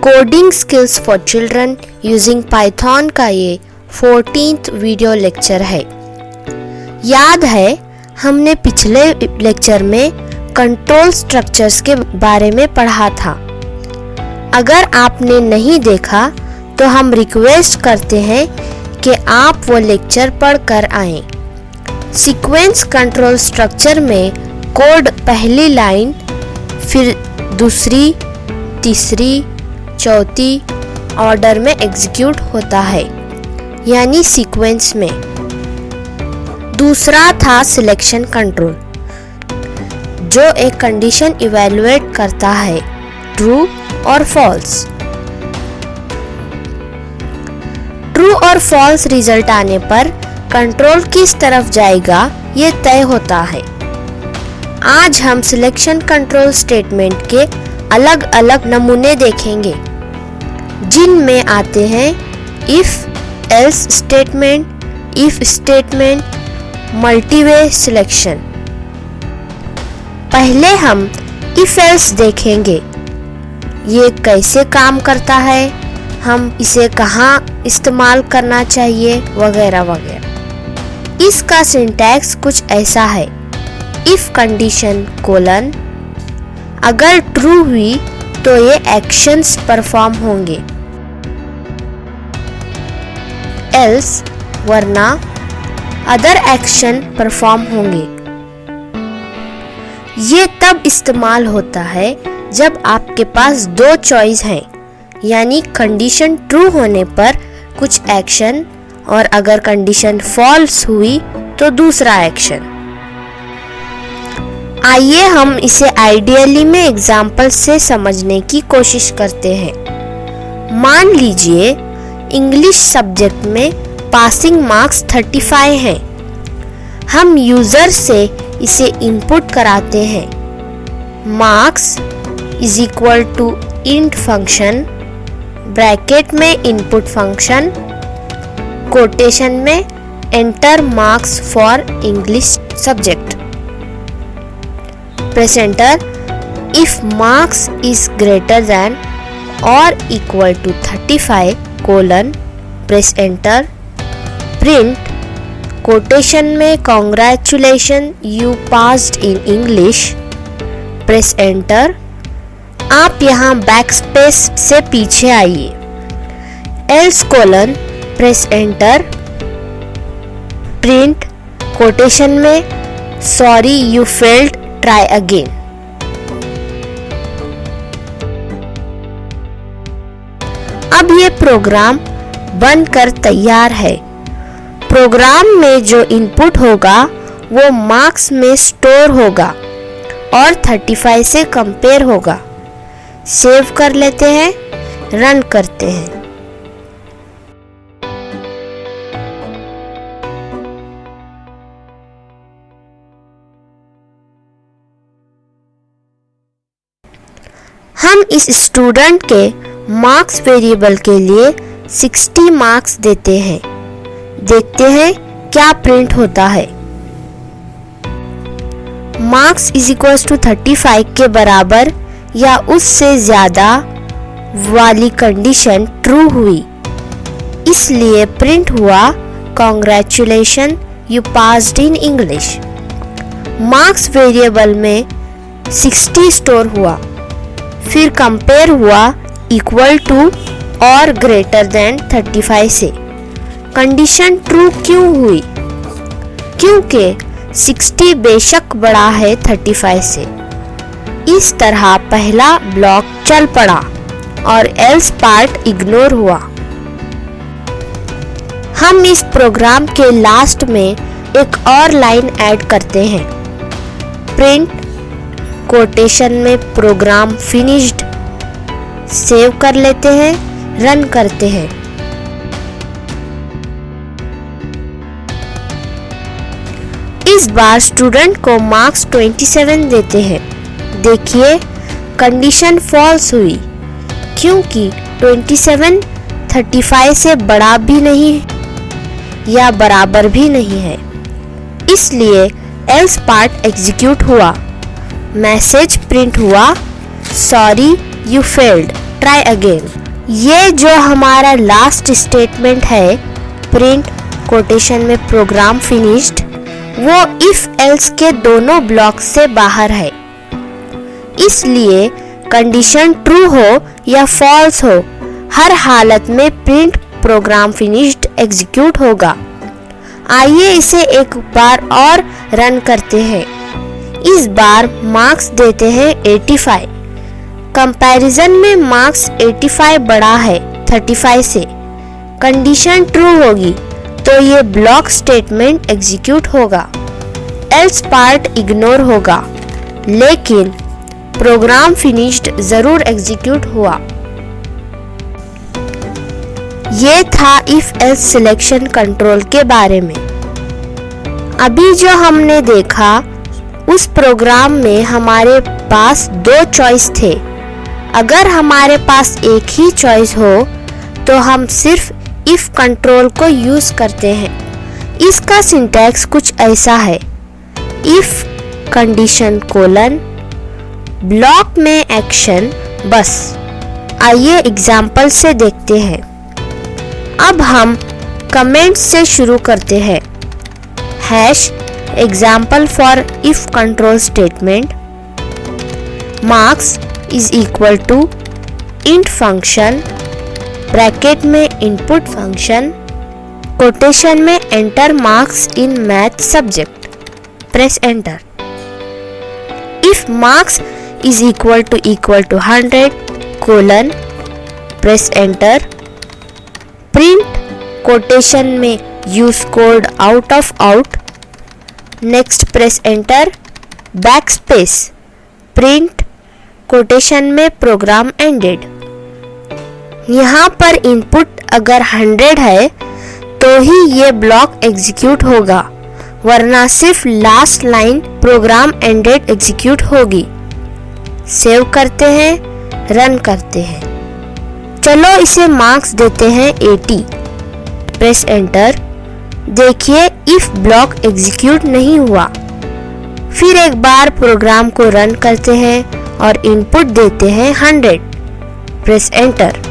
Coding skills for children using Python का ये 14th video lecture है। याद है हमने पिछले लेक्चर में कंट्रोल स्ट्रक्चर्स के बारे में पढ़ा था। अगर आपने नहीं देखा तो हम रिक्वेस्ट करते हैं कि आप वो लेक्चर पढ़ कर आएं। सीक्वेंस कंट्रोल स्ट्रक्चर में कोड पहली लाइन, फिर दूसरी, तीसरी, चौथी ऑर्डर में एग्जीक्यूट होता है, यानी सीक्वेंस में। दूसरा था सिलेक्शन कंट्रोल, जो एक कंडीशन इवैल्यूएट करता है, ट्रू और फॉल्स। ट्रू और फॉल्स रिजल्ट आने पर कंट्रोल किस तरफ जाएगा ये तय होता है। आज हम सिलेक्शन कंट्रोल स्टेटमेंट के अलग अलग नमूने देखेंगे, जिनमें आते हैं if else statement, if statement, multiway selection. पहले हम इफ एल्स देखेंगे, ये कैसे काम करता है, हम इसे कहाँ इस्तेमाल करना चाहिए, वगैरह वगैरह। इसका सिंटैक्स कुछ ऐसा है, इफ कंडीशन कोलन, अगर ट्रू हुई तो ये एक्शंस परफॉर्म होंगे, एल्स वरना अदर एक्शन परफॉर्म होंगे। ये तब इस्तेमाल होता है जब आपके पास दो चॉइस हैं, यानी कंडीशन ट्रू होने पर कुछ एक्शन और अगर कंडीशन फॉल्स हुई तो दूसरा एक्शन। आइए हम इसे आइडियली में एग्जाम्पल से समझने की कोशिश करते हैं। मान लीजिए इंग्लिश सब्जेक्ट में पासिंग मार्क्स 35 हैं। हम यूजर से इसे इनपुट कराते हैं, marks is equal to int function, bracket में इनपुट फंक्शन, कोटेशन में enter marks for English subject. Press enter if marks is greater than or equal to 35 colon, press enter, print quotation में congratulations you passed in English, press enter। आप यहाँ backspace से पीछे आइए, else colon, press enter, print quotation में sorry you failed, try again. अब ये programme बनकर तैयार है। प्रोग्राम में जो इनपुट होगा वो मार्क्स में स्टोर होगा और 35 से कंपेयर होगा। सेव कर लेते हैं, रन करते हैं। हम इस स्टूडेंट के मार्क्स वेरिएबल के लिए 60 मार्क्स देते हैं। देखते हैं क्या प्रिंट होता है। मार्क्स इज इक्वल टू 35 के बराबर या उससे ज्यादा वाली कंडीशन ट्रू हुई, इसलिए प्रिंट हुआ congratulation you passed in English. Marks variable में 60 स्टोर हुआ, फिर कंपेयर हुआ इक्वल टू और ग्रेटर देन 35 से। कंडीशन ट्रू क्यों हुई? क्योंकि 60 बेशक बड़ा है 35 से। इस तरह पहला ब्लॉक चल पड़ा और एल्स पार्ट इग्नोर हुआ। हम इस प्रोग्राम के लास्ट में एक और लाइन ऐड करते हैं, प्रिंट कोटेशन में प्रोग्राम फिनिश्ड। सेव कर लेते हैं, रन करते हैं। इस बार स्टूडेंट को मार्क्स 27 देते हैं। देखिए कंडीशन फॉल्स हुई, क्योंकि 27 35 से बड़ा भी नहीं या बराबर भी नहीं है, इसलिए एल्स पार्ट एग्जीक्यूट हुआ। मैसेज प्रिंट हुआ, sorry you failed, try again. ये जो हमारा लास्ट स्टेटमेंट है, प्रिंट कोटेशन में प्रोग्राम फिनिश्ड, वो इफ एल्स के दोनों ब्लॉक से बाहर है। इसलिए कंडीशन ट्रू हो या फॉल्स हो, हर हालत में प्रिंट प्रोग्राम फिनिश्ड एग्जीक्यूट होगा। आइए इसे एक बार और रन करते हैं। इस बार मार्क्स देते हैं 85। कंपैरिजन में मार्क्स 85 बड़ा है 35 से। कंडीशन ट्रू होगी तो ये ब्लॉक स्टेटमेंट एग्जीक्यूट होगा, एल्स पार्ट इग्नोर होगा, लेकिन प्रोग्राम फिनिश्ड जरूर एग्जीक्यूट हुआ। ये था इफ एल्स सिलेक्शन कंट्रोल के बारे में। अभी जो हमने देखा, उस प्रोग्राम में हमारे पास 2 चॉइस थे। अगर हमारे पास एक ही चॉइस हो तो हम सिर्फ इफ कंट्रोल को यूज करते हैं। इसका सिंटैक्स कुछ ऐसा है, इफ कंडीशन कोलन ब्लॉक में एक्शन बस। आइए एग्जाम्पल से देखते हैं। अब हम कमेंट से शुरू करते हैं। Hash example for if control statement, marks is equal to int function, bracket में इनपुट फंक्शन, कोटेशन में enter marks in math subject, press enter. If marks is equal to 100 colon, press enter. Print quotation में use code out of out, next press enter. Backspace print quotation में program ended. यहाँ पर input अगर 100 है तो ही ये block execute होगा, वरना सिर्फ last line program ended execute होगी। सेव करते हैं, रन करते हैं। चलो इसे मार्क्स देते हैं 80, प्रेस एंटर। देखिए इफ ब्लॉक एग्जीक्यूट नहीं हुआ। फिर एक बार प्रोग्राम को रन करते हैं और इनपुट देते हैं 100, प्रेस एंटर।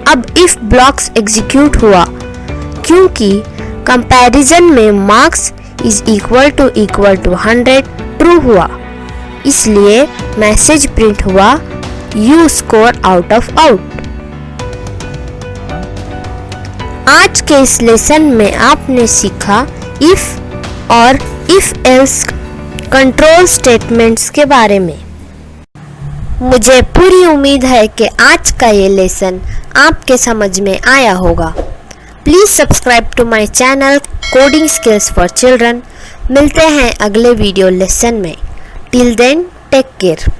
अब इफ ब्लॉक्स एग्जीक्यूट हुआ क्योंकि कंपैरिजन में marks is equal to 100 true हुआ, इसलिए मैसेज प्रिंट हुआ you score out of out. आज के इस लेसन में आपने सीखा इफ और इफ एल्स कंट्रोल स्टेटमेंट्स के बारे में। मुझे पूरी उम्मीद है कि आज का ये लेसन आपके समझ में आया होगा। Please subscribe to my channel coding skills for children. मिलते हैं अगले वीडियो लेसन में। Till then take care.